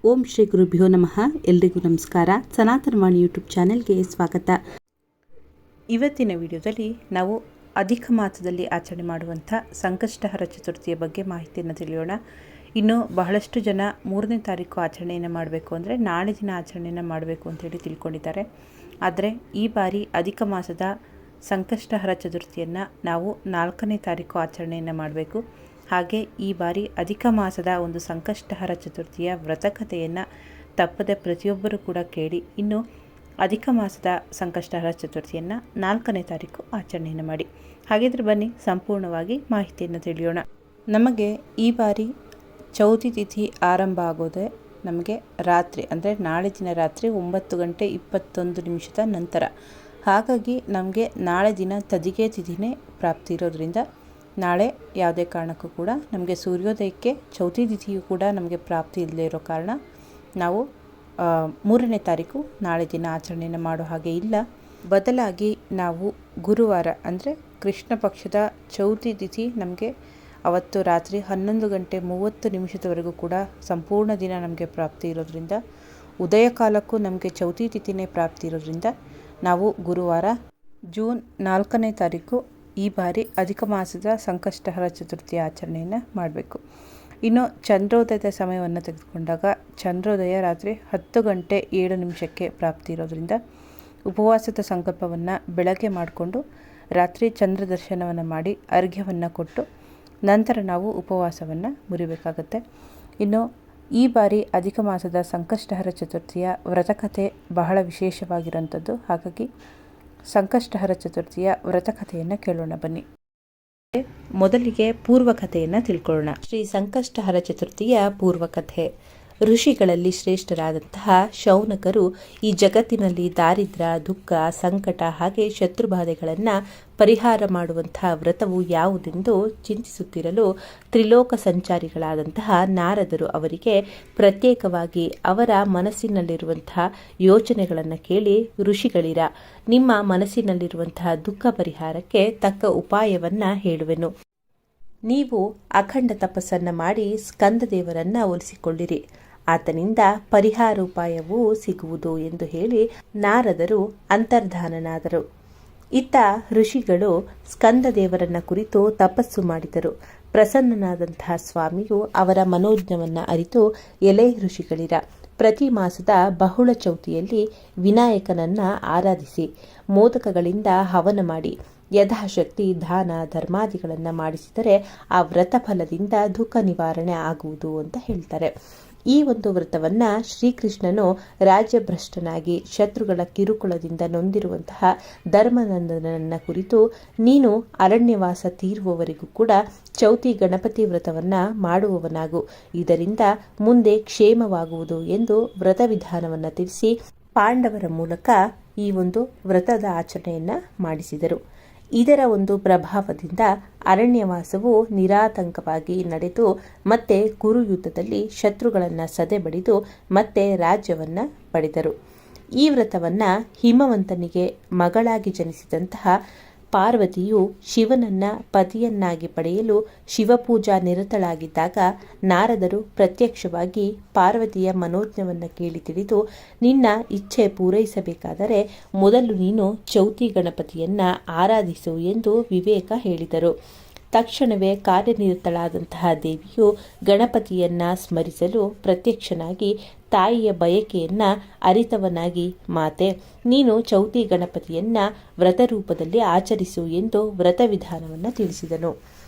ಓಂ ಶ್ರೀ ಗುರುಭ್ಯೋ ನಮಃ. ಎಲ್ರಿಗೂ ನಮಸ್ಕಾರ. ಸನಾತನವಾಣಿ ಯೂಟ್ಯೂಬ್ ಚಾನೆಲ್ಗೆ ಸ್ವಾಗತ. ಇವತ್ತಿನ ವಿಡಿಯೋದಲ್ಲಿ ನಾವು ಅಧಿಕ ಮಾಸದಲ್ಲಿ ಆಚರಣೆ ಮಾಡುವಂಥ ಸಂಕಷ್ಟಹರ ಚತುರ್ಥಿಯ ಬಗ್ಗೆ ಮಾಹಿತಿಯನ್ನು ತಿಳಿಯೋಣ. ಇನ್ನು ಬಹಳಷ್ಟು ಜನ 3ನೇ ತಾರೀಕು ಆಚರಣೆಯನ್ನು ಮಾಡಬೇಕು ಅಂದರೆ ನಾಳೆ ದಿನ ಆಚರಣೆಯನ್ನು ಮಾಡಬೇಕು ಅಂತೇಳಿ ತಿಳ್ಕೊಂಡಿದ್ದಾರೆ. ಆದರೆ ಈ ಬಾರಿ ಅಧಿಕ ಮಾಸದ ಸಂಕಷ್ಟಹರ ಚತುರ್ಥಿಯನ್ನು ನಾವು 4ನೇ ತಾರೀಕು ಆಚರಣೆಯನ್ನು ಮಾಡಬೇಕು. ಹಾಗೆ ಈ ಬಾರಿ ಅಧಿಕ ಮಾಸದ ಒಂದು ಸಂಕಷ್ಟಹರ ಚತುರ್ಥಿಯ ವ್ರತಕಥೆಯನ್ನು ತಪ್ಪದೆ ಪ್ರತಿಯೊಬ್ಬರೂ ಕೂಡ ಕೇಳಿ ಇನ್ನು ಅಧಿಕ ಮಾಸದ ಸಂಕಷ್ಟಹರ ಚತುರ್ಥಿಯನ್ನು 4ನೇ ತಾರೀಕು ಆಚರಣೆಯನ್ನು ಮಾಡಿ. ಹಾಗಿದ್ರೆ ಬನ್ನಿ ಸಂಪೂರ್ಣವಾಗಿ ಮಾಹಿತಿಯನ್ನು ತಿಳಿಯೋಣ. ನಮಗೆ ಈ ಬಾರಿ ಚೌತಿ ತಿಥಿ ಆರಂಭ ಆಗೋದೇ ನಮಗೆ ರಾತ್ರಿ ಅಂದರೆ ನಾಳೆ ದಿನ ರಾತ್ರಿ 9:21 ನಂತರ. ಹಾಗಾಗಿ ನಮಗೆ ನಾಳೆ ದಿನ ತದಿಗೆ ತಿಥಿನೇ ಪ್ರಾಪ್ತಿ ಇರೋದ್ರಿಂದ ನಾಳೆ ಯಾವುದೇ ಕಾರಣಕ್ಕೂ ಕೂಡ ನಮಗೆ ಸೂರ್ಯೋದಯಕ್ಕೆ ಚೌತಿ ತಿಥಿಯು ಕೂಡ ನಮಗೆ ಪ್ರಾಪ್ತಿ ಇಲ್ಲದೆ ಇರೋ ಕಾರಣ ನಾವು 3ನೇ ತಾರೀಕು ನಾಳೆ ದಿನ ಆಚರಣೆಯನ್ನು ಮಾಡೋ ಹಾಗೆ ಇಲ್ಲ. ಬದಲಾಗಿ ನಾವು ಗುರುವಾರ ಅಂದರೆ ಕೃಷ್ಣ ಪಕ್ಷದ ಚೌತಿ ತಿಥಿ ನಮಗೆ ಅವತ್ತು ರಾತ್ರಿ 11:30 ಕೂಡ ಸಂಪೂರ್ಣ ದಿನ ನಮಗೆ ಪ್ರಾಪ್ತಿ ಇರೋದ್ರಿಂದ ಉದಯ ಕಾಲಕ್ಕೂ ನಮಗೆ ಚೌತಿ ತಿಥಿನೇ ಪ್ರಾಪ್ತಿ ಇರೋದ್ರಿಂದ ನಾವು ಗುರುವಾರ ಜೂನ್ 4ನೇ ತಾರೀಕು ಈ ಬಾರಿ ಅಧಿಕ ಮಾಸದ ಸಂಕಷ್ಟಹರ ಚತುರ್ಥಿ ಆಚರಣೆಯನ್ನು ಮಾಡಬೇಕು. ಇನ್ನು ಚಂದ್ರೋದಯದ ಸಮಯವನ್ನು ತೆಗೆದುಕೊಂಡಾಗ ಚಂದ್ರೋದಯ ರಾತ್ರಿ 10:07 ಪ್ರಾಪ್ತಿ ಇರೋದ್ರಿಂದ ಉಪವಾಸದ ಸಂಕಲ್ಪವನ್ನು ಬೆಳಗ್ಗೆ ಮಾಡಿಕೊಂಡು ರಾತ್ರಿ ಚಂದ್ರ ದರ್ಶನವನ್ನು ಮಾಡಿ ಅರ್ಘ್ಯವನ್ನು ಕೊಟ್ಟು ನಂತರ ನಾವು ಉಪವಾಸವನ್ನು ಮುರಿಬೇಕಾಗತ್ತೆ. ಇನ್ನು ಈ ಬಾರಿ ಅಧಿಕ ಮಾಸದ ಸಂಕಷ್ಟಹರ ಚತುರ್ಥಿಯ ವ್ರತಕಥೆ ಬಹಳ ವಿಶೇಷವಾಗಿರೋಂಥದ್ದು. ಹಾಗಾಗಿ ಸಂಕಷ್ಟಹರ ಚತುರ್ಥಿಯ ವ್ರತಕಥೆಯನ್ನು ಕೇಳೋಣ ಬನ್ನಿ. ಮೊದಲಿಗೆ ಪೂರ್ವಕಥೆಯನ್ನು ತಿಳ್ಕೊಳ್ಳೋಣ. ಶ್ರೀ ಸಂಕಷ್ಟಹರ ಚತುರ್ಥಿಯ ಪೂರ್ವಕಥೆ. ಋಷಿಗಳಲ್ಲಿ ಶ್ರೇಷ್ಠರಾದಂತಹ ಶೌನಕರು ಈ ಜಗತ್ತಿನಲ್ಲಿ ದಾರಿದ್ರ್ಯ, ದುಃಖ, ಸಂಕಟ ಹಾಗೆ ಶತ್ರುಬಾಧೆಗಳನ್ನು ಪರಿಹಾರ ಮಾಡುವಂತಹ ವ್ರತವು ಯಾವುದೆಂದು ಚಿಂತಿಸುತ್ತಿರಲು ತ್ರಿಲೋಕ ಸಂಚಾರಿಗಳಾದಂತಹ ನಾರದರು ಅವರಿಗೆ ಪ್ರತ್ಯೇಕವಾಗಿ ಅವರ ಮನಸ್ಸಿನಲ್ಲಿರುವಂತಹ ಯೋಚನೆಗಳನ್ನು ಕೇಳಿ, ಋಷಿಗಳಿರ, ನಿಮ್ಮ ಮನಸ್ಸಿನಲ್ಲಿರುವಂತಹ ದುಃಖ ಪರಿಹಾರಕ್ಕೆ ತಕ್ಕ ಉಪಾಯವನ್ನು ಹೇಳುವೆನು. ನೀವು ಅಖಂಡ ತಪಸ್ಸನ್ನು ಮಾಡಿ ಸ್ಕಂದದೇವರನ್ನು ಒಲಿಸಿಕೊಳ್ಳಿರಿ, ಆತನಿಂದ ಪರಿಹಾರೋಪಾಯವೂ ಸಿಗುವುದು ಎಂದು ಹೇಳಿ ನಾರದರು ಅಂತರ್ಧಾನನಾದರು. ಇತ್ತ ಋಷಿಗಳು ಸ್ಕಂದದೇವರನ್ನ ಕುರಿತು ತಪಸ್ಸು ಮಾಡಿದರು. ಪ್ರಸನ್ನನಾದಂತಹ ಸ್ವಾಮಿಯು ಅವರ ಮನೋಜ್ಞವನ್ನು ಅರಿತು, ಎಲೆ ಋಷಿಗಳಿರ, ಪ್ರತಿ ಮಾಸದ ಬಹುಳ ಚೌತಿಯಲ್ಲಿ ವಿನಾಯಕನನ್ನ ಆರಾಧಿಸಿ ಮೋದಕಗಳಿಂದ ಹವನ ಮಾಡಿ ಯಥಾಶಕ್ತಿ ದಾನ ಧರ್ಮಾದಿಗಳನ್ನು ಮಾಡಿಸಿದರೆ ಆ ವ್ರತ ಫಲದಿಂದ ದುಃಖ ನಿವಾರಣೆ ಆಗುವುದು ಅಂತ ಹೇಳ್ತಾರೆ. ಈ ಒಂದು ವ್ರತವನ್ನು ಶ್ರೀಕೃಷ್ಣನು ರಾಜ್ಯಭ್ರಷ್ಟನಾಗಿ ಶತ್ರುಗಳ ಕಿರುಕುಳದಿಂದ ನೊಂದಿರುವಂತಹ ಧರ್ಮನಂದನನ್ನ ಕುರಿತು, ನೀನು ಅರಣ್ಯವಾಸ ತೀರುವವರೆಗೂ ಕೂಡ ಚೌತಿ ಗಣಪತಿ ವ್ರತವನ್ನು ಮಾಡುವವನಾಗು, ಇದರಿಂದ ಮುಂದೆ ಕ್ಷೇಮವಾಗುವುದು ಎಂದು ವ್ರತ ವಿಧಾನವನ್ನು ತಿಳಿಸಿ ಪಾಂಡವರ ಮೂಲಕ ಈ ಒಂದು ವ್ರತದ ಆಚರಣೆಯನ್ನು ಮಾಡಿಸಿದರು. ಇದರ ಒಂದು ಪ್ರಭಾವದಿಂದ ಅರಣ್ಯವಾಸವು ನಿರಾತಂಕವಾಗಿ ನಡೆದು ಮತ್ತೆ ಕುರುಯುದ್ಧದಲ್ಲಿ ಶತ್ರುಗಳನ್ನು ಸದೆಬಡಿದು ಮತ್ತೆ ರಾಜ್ಯವನ್ನು ಪಡೆದರು. ಈ ವ್ರತವನ್ನು ಹಿಮವಂತನಿಗೆ ಮಗಳಾಗಿ ಜನಿಸಿದಂತಹ ಪಾರ್ವತಿಯು ಶಿವನನ್ನ ಪತಿಯನ್ನಾಗಿ ಪಡೆಯಲು ಶಿವಪೂಜಾ ನಿರತಳಾಗಿದ್ದಾಗ ನಾರದರು ಪ್ರತ್ಯಕ್ಷವಾಗಿ ಪಾರ್ವತಿಯ ಮನೋಜ್ಞವನ್ನು ಕೇಳಿ ತಿಳಿದು, ನಿನ್ನ ಇಚ್ಛೆ ಪೂರೈಸಬೇಕಾದರೆ ಮೊದಲು ನೀನು ಚೌತಿ ಗಣಪತಿಯನ್ನ ಆರಾಧಿಸು ಎಂದು ವಿವೇಕ ಹೇಳಿದರು. ತಕ್ಷಣವೇ ಕಾರ್ಯನಿರತಳಾದಂತಹ ದೇವಿಯು ಗಣಪತಿಯನ್ನ ಸ್ಮರಿಸಲು ಪ್ರತ್ಯಕ್ಷನಾಗಿ ತಾಯಿಯ ಬಯಕೆಯನ್ನ ಅರಿತವನಾಗಿ, ಮಾತೆ, ನೀನು ಚೌತಿ ಗಣಪತಿಯನ್ನ ವ್ರತರೂಪದಲ್ಲಿ ಆಚರಿಸು ಎಂದು ವ್ರತ ವಿಧಾನವನ್ನು ತಿಳಿಸಿದನು.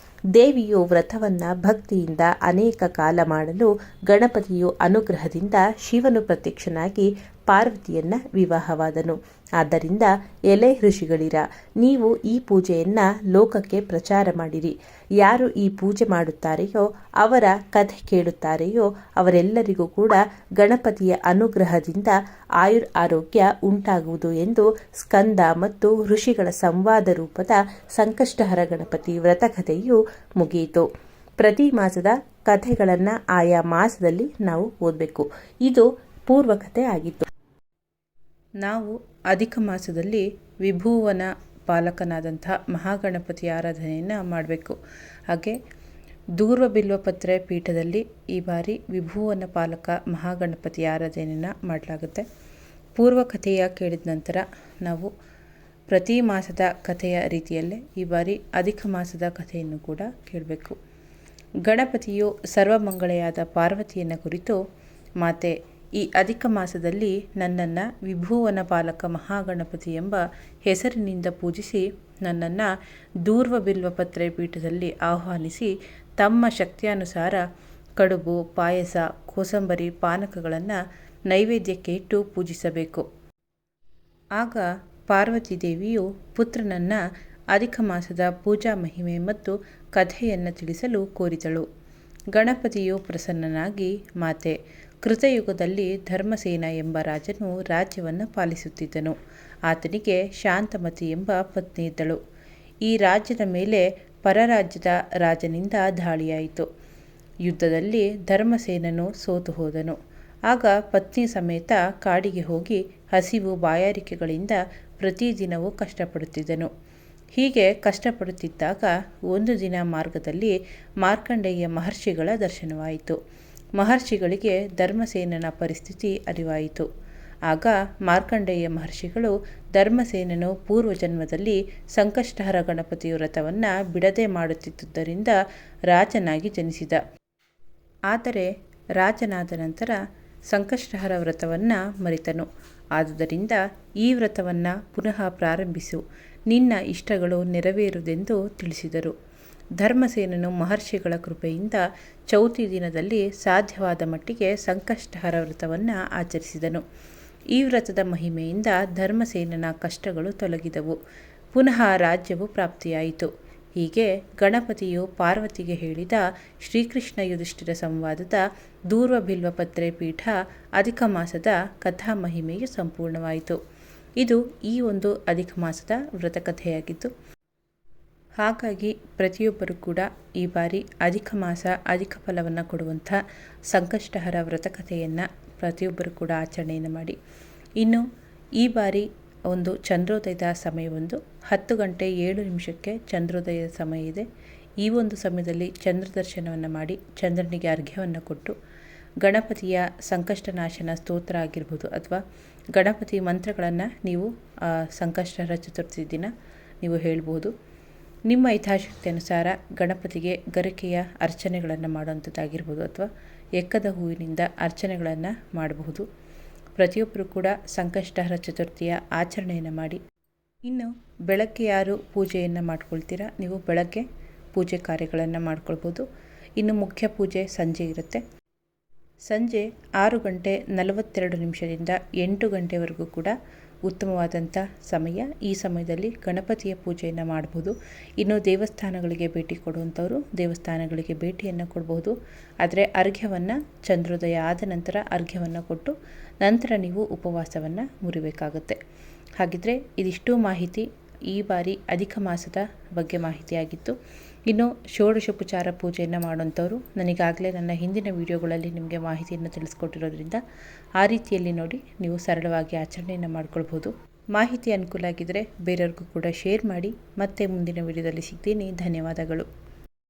ದೇವಿಯು ವ್ರತವನ್ನ ಭಕ್ತಿಯಿಂದ ಅನೇಕ ಕಾಲ ಮಾಡಲು ಗಣಪತಿಯು ಅನುಗ್ರಹದಿಂದ ಶಿವನು ಪ್ರತ್ಯಕ್ಷನಾಗಿ ಪಾರ್ವತಿಯನ್ನ ವಿವಾಹವಾದನು. ಆದ್ದರಿಂದ ಎಲೆ ಋಷಿಗಳಿರ, ನೀವು ಈ ಪೂಜೆಯನ್ನ ಲೋಕಕ್ಕೆ ಪ್ರಚಾರ ಮಾಡಿರಿ. ಯಾರು ಈ ಪೂಜೆ ಮಾಡುತ್ತಾರೆಯೋ, ಅವರ ಕಥೆ ಕೇಳುತ್ತಾರೆಯೋ ಅವರೆಲ್ಲರಿಗೂ ಕೂಡ ಗಣಪತಿಯ ಅನುಗ್ರಹದಿಂದ ಆರೋಗ್ಯ ಉಂಟಾಗುವುದು ಎಂದು ಸ್ಕಂದ ಮತ್ತು ಋಷಿಗಳ ಸಂವಾದ ರೂಪದ ಸಂಕಷ್ಟಹರ ಗಣಪತಿ ವ್ರತಕಥೆಯು ಮುಗಿಯಿತು. ಪ್ರತಿ ಮಾಸದ ಕಥೆಗಳನ್ನು ಆಯಾ ಮಾಸದಲ್ಲಿ ನಾವು ಓದಬೇಕು. ಇದು ಪೂರ್ವಕಥೆ ಆಗಿತ್ತು. ನಾವು ಅಧಿಕ ಮಾಸದಲ್ಲಿ ವಿಭುವನ ಪಾಲಕನಾದಂಥ ಮಹಾಗಣಪತಿ ಆರಾಧನೆಯನ್ನು ಮಾಡಬೇಕು. ಹಾಗೆ ದೂರ್ವ ಬಿಲ್ವಪತ್ರೆ ಪೀಠದಲ್ಲಿ ಈ ಬಾರಿ ವಿಭುವನ ಪಾಲಕ ಮಹಾಗಣಪತಿ ಆರಾಧನೆಯನ್ನು ಮಾಡಲಾಗುತ್ತೆ. ಪೂರ್ವ ಕಥೆಯ ಕೇಳಿದ ನಂತರ ನಾವು ಪ್ರತಿ ಮಾಸದ ಕಥೆಯ ರೀತಿಯಲ್ಲೇ ಈ ಬಾರಿ ಅಧಿಕ ಮಾಸದ ಕಥೆಯನ್ನು ಕೂಡ ಕೇಳಬೇಕು. ಗಣಪತಿಯು ಸರ್ವಮಂಗಳೆಯಾದ ಪಾರ್ವತಿಯನ್ನು ಕುರಿತು, ಮಾತೆ, ಈ ಅಧಿಕ ಮಾಸದಲ್ಲಿ ನನ್ನನ್ನು ವಿಭುವನ ಪಾಲಕ ಮಹಾಗಣಪತಿ ಎಂಬ ಹೆಸರಿನಿಂದ ಪೂಜಿಸಿ ನನ್ನನ್ನು ದೂರ್ವ ಬಿಲ್ವಪತ್ರೆ ಪೀಠದಲ್ಲಿ ಆಹ್ವಾನಿಸಿ ತಮ್ಮ ಶಕ್ತಿಯಾನುಸಾರ ಕಡುಬು, ಪಾಯಸ, ಕೋಸಂಬರಿ, ಪಾನಕಗಳನ್ನು ನೈವೇದ್ಯಕ್ಕೆ ಇಟ್ಟು ಪೂಜಿಸಬೇಕು. ಆಗ ಪಾರ್ವತಿ ದೇವಿಯು ಪುತ್ರನನ್ನು ಅಧಿಕ ಮಾಸದ ಪೂಜಾ ಮಹಿಮೆ ಮತ್ತು ಕಥೆಯನ್ನು ತಿಳಿಸಲು ಕೋರಿದಳು. ಗಣಪತಿಯು ಪ್ರಸನ್ನನಾಗಿ, ಮಾತೆ, ಕೃತಯುಗದಲ್ಲಿ ಧರ್ಮಸೇನ ಎಂಬ ರಾಜನು ರಾಜ್ಯವನ್ನು ಪಾಲಿಸುತ್ತಿದ್ದನು. ಆತನಿಗೆ ಶಾಂತಮತಿ ಎಂಬ ಪತ್ನಿ ಇದ್ದಳು. ಈ ರಾಜ್ಯದ ಮೇಲೆ ಪರರಾಜ್ಯದ ರಾಜನಿಂದ ದಾಳಿಯಾಯಿತು. ಯುದ್ಧದಲ್ಲಿ ಧರ್ಮಸೇನನು ಸೋತು ಹೋದನು. ಆಗ ಪತ್ನಿ ಸಮೇತ ಕಾಡಿಗೆ ಹೋಗಿ ಹಸಿವು ಬಾಯಾರಿಕೆಗಳಿಂದ ಪ್ರತಿದಿನವೂ ಕಷ್ಟಪಡುತ್ತಿದ್ದನು. ಹೀಗೆ ಕಷ್ಟಪಡುತ್ತಿದ್ದಾಗ ಒಂದು ದಿನ ಮಾರ್ಗದಲ್ಲಿ ಮಾರ್ಕಂಡೇಯ ಮಹರ್ಷಿಗಳ ದರ್ಶನವಾಯಿತು. ಮಹರ್ಷಿಗಳಿಗೆ ಧರ್ಮಸೇನನ ಪರಿಸ್ಥಿತಿ ಅರಿವಾಯಿತು. ಆಗ ಮಾರ್ಕಂಡೇಯ ಮಹರ್ಷಿಗಳು ಧರ್ಮಸೇನನು ಪೂರ್ವಜನ್ಮದಲ್ಲಿ ಸಂಕಷ್ಟಹರ ಗಣಪತಿ ವ್ರತವನ್ನು ಬಿಡದೆ ಮಾಡುತ್ತಿದ್ದುದರಿಂದ ರಾಜನಾಗಿ ಜನಿಸಿದ. ಆದರೆ ರಾಜನಾದ ನಂತರ ಸಂಕಷ್ಟಹರ ವ್ರತವನ್ನು ಮರೆತನು. ಆದುದರಿಂದ ಈ ವ್ರತವನ್ನು ಪುನಃ ಪ್ರಾರಂಭಿಸು, ನಿನ್ನ ಇಷ್ಟಗಳು ನೆರವೇರುವುದೆಂದು ತಿಳಿಸಿದರು. ಧರ್ಮಸೇನನು ಮಹರ್ಷಿಗಳ ಕೃಪೆಯಿಂದ ಚೌತಿ ದಿನದಲ್ಲಿ ಸಾಧ್ಯವಾದ ಮಟ್ಟಿಗೆ ಸಂಕಷ್ಟಹರ ವ್ರತವನ್ನು ಆಚರಿಸಿದನು. ಈ ವ್ರತದ ಮಹಿಮೆಯಿಂದ ಧರ್ಮಸೇನನ ಕಷ್ಟಗಳು ತೊಲಗಿದವು. ಪುನಃ ರಾಜ್ಯವು ಪ್ರಾಪ್ತಿಯಾಯಿತು. ಹೀಗೆ ಗಣಪತಿಯು ಪಾರ್ವತಿಗೆ ಹೇಳಿದ ಶ್ರೀಕೃಷ್ಣ ಯುಧಿಷ್ಠಿರ ಸಂವಾದದ ದೂರ್ವ ಬಿಲ್ವಪತ್ರೆ ಪೀಠ ಅಧಿಕ ಮಾಸದ ಕಥಾ ಮಹಿಮೆಯು ಸಂಪೂರ್ಣವಾಯಿತು. ಇದು ಈ ಒಂದು ಅಧಿಕ ಮಾಸದ ವ್ರತಕಥೆಯಾಗಿತ್ತು. ಹಾಗಾಗಿ ಪ್ರತಿಯೊಬ್ಬರೂ ಕೂಡ ಈ ಬಾರಿ ಅಧಿಕ ಮಾಸ ಅಧಿಕ ಫಲವನ್ನು ಕೊಡುವಂಥ ಸಂಕಷ್ಟಹರ ವ್ರತಕಥೆಯನ್ನು ಪ್ರತಿಯೊಬ್ಬರು ಕೂಡ ಆಚರಣೆಯನ್ನು ಮಾಡಿ. ಇನ್ನು ಈ ಬಾರಿ ಒಂದು ಚಂದ್ರೋದಯದ ಸಮಯವೊಂದು 10 ಗಂಟೆ 7 ನಿಮಿಷಕ್ಕೆ ಚಂದ್ರೋದಯದ ಸಮಯ ಇದೆ. ಈ ಒಂದು ಸಮಯದಲ್ಲಿ ಚಂದ್ರ ದರ್ಶನವನ್ನು ಮಾಡಿ ಚಂದ್ರನಿಗೆ ಅರ್ಘ್ಯವನ್ನು ಕೊಟ್ಟು ಗಣಪತಿಯ ಸಂಕಷ್ಟನಾಶನ ಸ್ತೋತ್ರ ಆಗಿರ್ಬೋದು ಅಥವಾ ಗಣಪತಿ ಮಂತ್ರಗಳನ್ನು ನೀವು ಸಂಕಷ್ಟಹರ ಚತುರ್ಥಿ ದಿನ ನೀವು ಹೇಳ್ಬೋದು. ನಿಮ್ಮ ಯಥಾಶಕ್ತಿ ಅನುಸಾರ ಗಣಪತಿಗೆ ಗರಿಕೆಯ ಅರ್ಚನೆಗಳನ್ನು ಮಾಡುವಂಥದ್ದಾಗಿರ್ಬೋದು ಅಥವಾ ಎಕ್ಕದ ಹೂವಿನಿಂದ ಅರ್ಚನೆಗಳನ್ನು ಮಾಡಬಹುದು. ಪ್ರತಿಯೊಬ್ಬರು ಕೂಡ ಸಂಕಷ್ಟಹರ ಚತುರ್ಥಿಯ ಆಚರಣೆಯನ್ನು ಮಾಡಿ. ಇನ್ನು ಬೆಳಗ್ಗೆ ಯಾರು ಪೂಜೆಯನ್ನು ಮಾಡ್ಕೊಳ್ತೀರಾ, ನೀವು ಬೆಳಗ್ಗೆ ಪೂಜೆ ಕಾರ್ಯಗಳನ್ನು ಮಾಡ್ಕೊಳ್ಬೋದು. ಇನ್ನು ಮುಖ್ಯ ಪೂಜೆ ಸಂಜೆ ಇರುತ್ತೆ. ಸಂಜೆ 6 ಗಂಟೆ 42 ನಿಮಿಷದಿಂದ 8 ಗಂಟೆವರೆಗೂ ಕೂಡ ಉತ್ತಮವಾದಂಥ ಸಮಯ. ಈ ಸಮಯದಲ್ಲಿ ಗಣಪತಿಯ ಪೂಜೆಯನ್ನು ಮಾಡ್ಬೋದು. ಇನ್ನು ದೇವಸ್ಥಾನಗಳಿಗೆ ಭೇಟಿ ಕೊಡುವಂಥವರು ದೇವಸ್ಥಾನಗಳಿಗೆ ಭೇಟಿಯನ್ನು ಕೊಡಬಹುದು. ಆದರೆ ಅರ್ಘ್ಯವನ್ನು ಚಂದ್ರೋದಯ ಆದ ನಂತರ ಅರ್ಘ್ಯವನ್ನು ಕೊಟ್ಟು ನಂತರ ನೀವು ಉಪವಾಸವನ್ನು ಮುರಿಬೇಕಾಗುತ್ತೆ. ಹಾಗಿದ್ರೆ ಇದಿಷ್ಟು ಮಾಹಿತಿ ಈ ಬಾರಿ ಅಧಿಕ ಮಾಸದ ಬಗ್ಗೆ ಮಾಹಿತಿಯಾಗಿತ್ತು. ಇನ್ನು ಷೋಡಶೋಪಚಾರ ಪೂಜೆಯನ್ನು ಮಾಡುವಂಥವ್ರು ನನಗಾಗಲೇ ನನ್ನ ಹಿಂದಿನ ವಿಡಿಯೋಗಳಲ್ಲಿ ನಿಮಗೆ ಮಾಹಿತಿಯನ್ನು ತಿಳಿಸ್ಕೊಟ್ಟಿರೋದ್ರಿಂದ ಆ ರೀತಿಯಲ್ಲಿ ನೋಡಿ ನೀವು ಸರಳವಾಗಿ ಆಚರಣೆಯನ್ನು ಮಾಡ್ಕೊಳ್ಬೋದು. ಮಾಹಿತಿ ಅನುಕೂಲ ಆಗಿದ್ದರೆ ಬೇರೆಯವ್ರಿಗೂ ಕೂಡ ಶೇರ್ ಮಾಡಿ. ಮತ್ತೆ ಮುಂದಿನ ವಿಡಿಯೋದಲ್ಲಿ ಸಿಗ್ತೀನಿ. ಧನ್ಯವಾದಗಳು.